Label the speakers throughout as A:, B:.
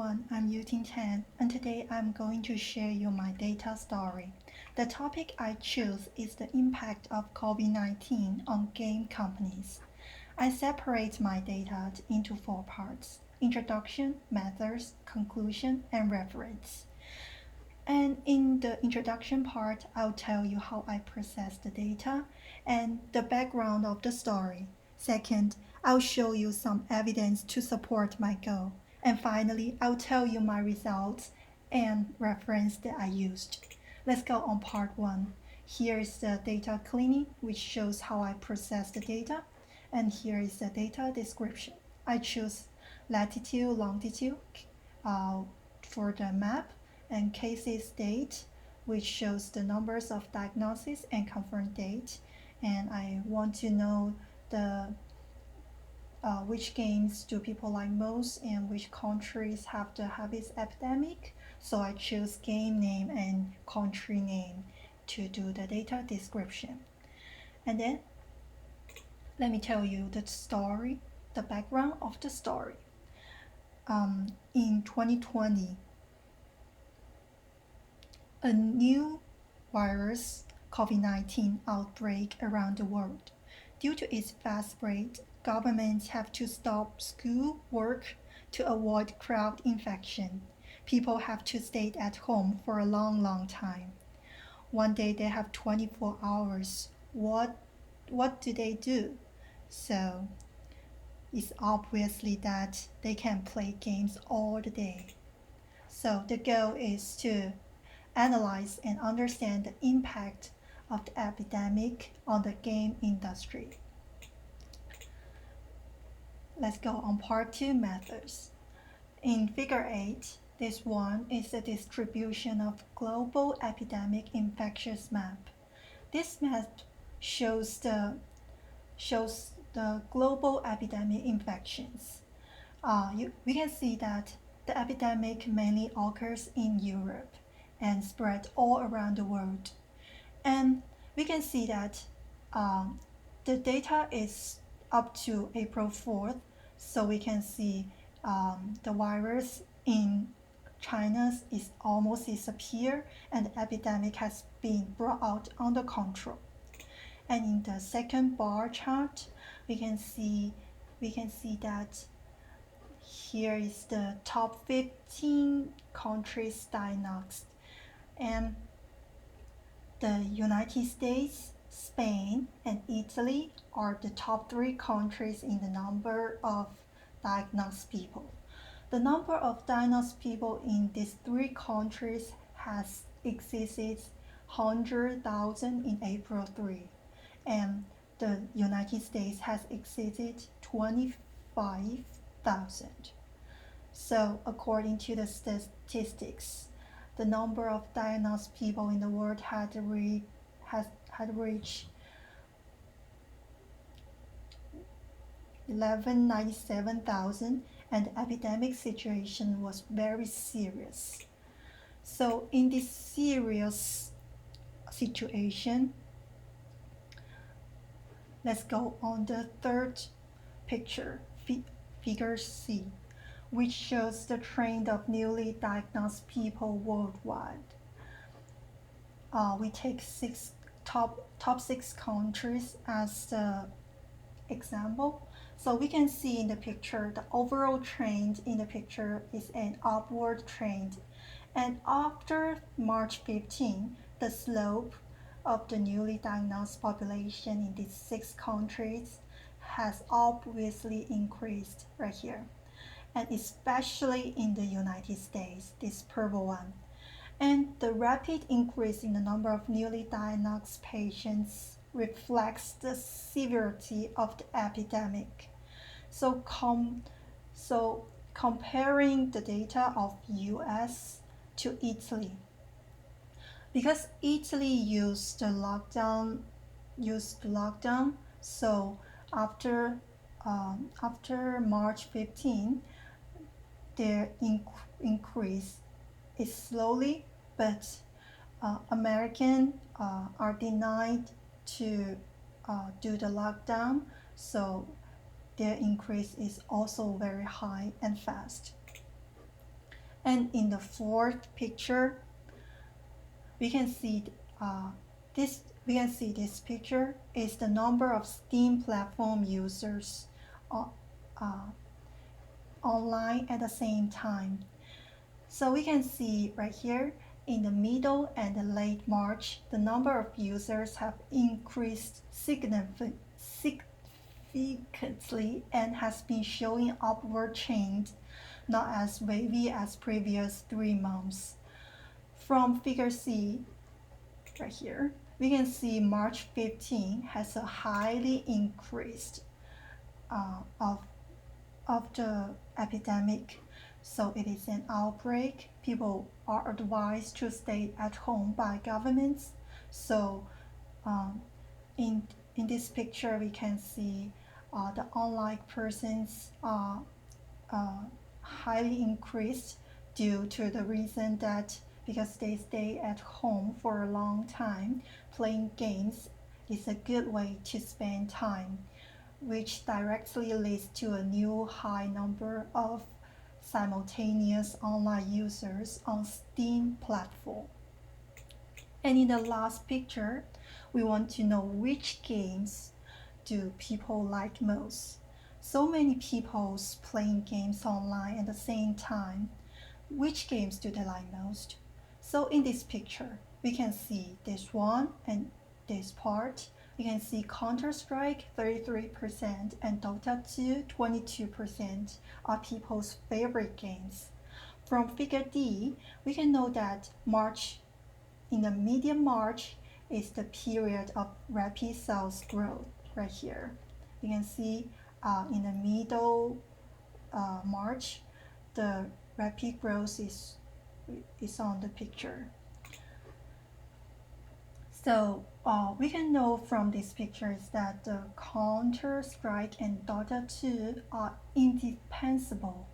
A: I'm YUTING TAN, and today I'm going to share you my data story. The topic I choose is the impact of COVID-19 on game companies. I separate my data into four parts: introduction, methods, conclusion, and reference. And in the introduction part, I'll tell you how I process the data and the background of the story. Second, I'll show you some evidence to support my goal. And finally, I'll tell you my results and reference that I used. Let's go on part one. Here is the data cleaning, which shows how I process the data. And here is the data description. I choose latitude, longitude for the map, and cases date, which shows the numbers of diagnosis and confirmed date. And I want to know the which games do people like most and which countries have the heaviest epidemic. So I choose game name and country name to do the data description. And then let me tell you the story, the background of the story. In 2020, a new virus, COVID-19 outbreak around the world. Due to its fast spread, governments have to stop school work to avoid crowd infection. People have to stay at home for a long time. One day they have 24 hours. What do they do? So it's obviously that they can play games all the day. So the goal is to analyze and understand the impact of the epidemic on the game industry. Let's go on part 2, methods. In figure 8, this one is the distribution of global epidemic infectious map. This map shows the global epidemic infections. We can see that the epidemic mainly occurs in Europe and spread all around the world. And we can see that the data is up to April 4th, so we can see the virus in China is almost disappeared and the epidemic has been brought out under control. And in the second bar chart, we can see that here is the top 15 countries diagnosed, and the United States, Spain, and Italy are the top 3 countries in the number of diagnosed people. The number of diagnosed people in these 3 countries has exceeded 100,000 in April 3, and the United States has exceeded 25,000. So according to the statistics, the number of diagnosed people in the world had reached 1,197,000, and the epidemic situation was very serious. So in this serious situation, let's go on the third picture, figure C, which shows the trend of newly diagnosed people worldwide. We take top 6 countries as the example. So we can see in the picture, the overall trend in the picture is an upward trend. And after March 15, the slope of the newly diagnosed population in these 6 countries has obviously increased right here, and especially in the United States, this purple one. And the rapid increase in the number of newly diagnosed patients reflects the severity of the epidemic. So comparing the data of US to Italy, because Italy used the lockdown, so after March 15, their increase is slowly, but Americans are denied to do the lockdown, so their increase is also very high and fast. And in the fourth picture, we can see this picture is the number of Steam platform users uh, online at the same time. So we can see right here in the middle and the late March, the number of users have increased significantly and has been showing upward trend, not as wavy as previous 3 months. From figure C right here, we can see March 15 has a highly increased of the epidemic. So it is an outbreak. People are advised to stay at home by governments. So in this picture, we can see the online persons are highly increased due to the reason that because they stay at home for a long time, playing games is a good way to spend time, which directly leads to a new high number of simultaneous online users on Steam platform. And in the last picture, we want to know which games do people like most. So many people playing games online at the same time. Which games do they like most? So in this picture, we can see this one and this part. We can see Counter-Strike 33% and Dota 2 22% are people's favorite games. From figure D, we can know that March in the medium March is the period of rapid sales growth right here. You can see in the middle March, the rapid growth is on the picture. So we can know from these pictures that the Counter-Strike and Dota 2 are indispensable,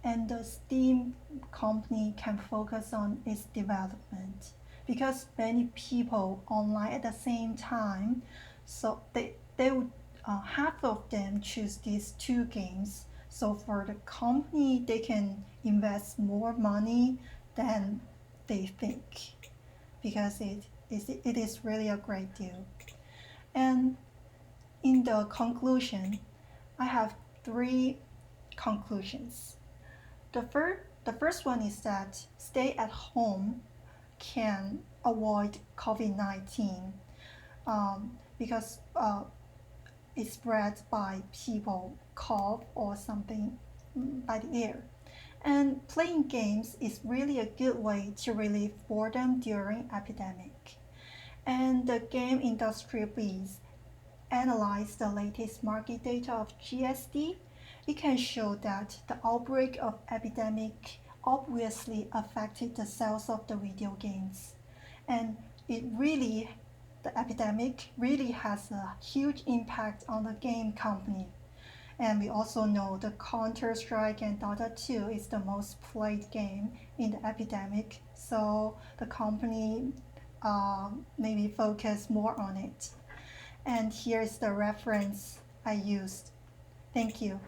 A: and the Steam company can focus on its development because many people online at the same time, so they would half of them choose these two games. So for the company, they can invest more money than they think because it is really a great deal. And in the conclusion, I have 3 conclusions. The first one is that stay at home can avoid COVID-19 because it spreads by people cough or something by the air. And playing games is really a good way to relieve boredom during epidemic. And the game industry please analyze the latest market data of GSD. It can show that the outbreak of epidemic obviously affected the sales of the video games. And the epidemic really has a huge impact on the game company. And we also know the Counter-Strike and Dota 2 is the most played game in the epidemic, so the company maybe focus more on it. And here's the reference I used. Thank you.